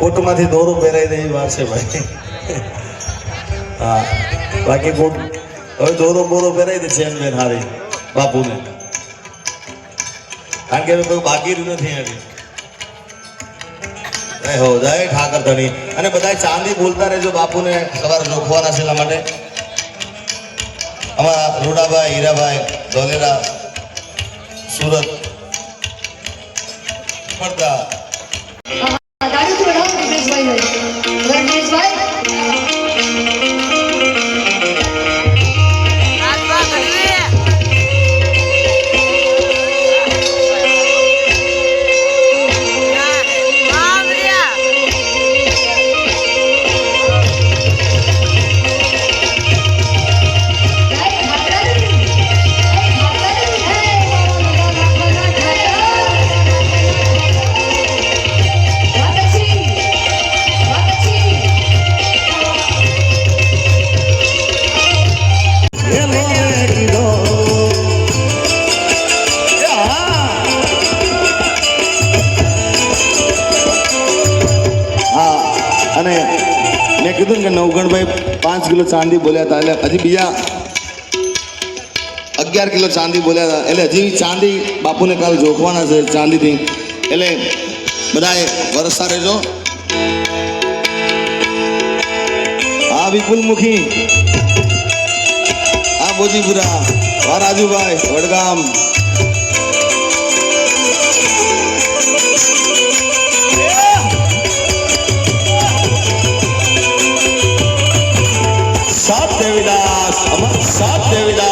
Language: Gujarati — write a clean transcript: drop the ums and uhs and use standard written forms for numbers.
કોટમાંથી દોરું પહેરાઈ દે એ વાર છે ભાઈ. હા બાકી કોટ હવે દોરો બોરો પહેરાઈ દે ચેન બેન હારી બાપુને, કારણ કે કોઈ બાકી રહ્યું નથી આવી. હો જય ઠાકર ધણી. અને બધા ચાંદી બોલતા રહેજો, બાપુને સવારે જોખવાના છે એટલા માટે. અમારા રૂડાભાઈ, હીરાભાઈ, ધોલેરા, સુરત, પડદા. અને મેં કીધું કે નવગણભાઈ 5 કિલો ચાંદી બોલ્યા હતા, એટલે હજી બીજા 11 કિલો ચાંદી બોલ્યા હતા, એટલે હજી ચાંદી બાપુને કાલ જોખવાના છે ચાંદીથી. એટલે બધાએ વરસતા રહેજો. હા વિપુલમુખી, હા બોજીપુરા, હા રાજુભાઈ વડગામ, સાત દેવીદાસ, અમર સાત દેવીદાસ.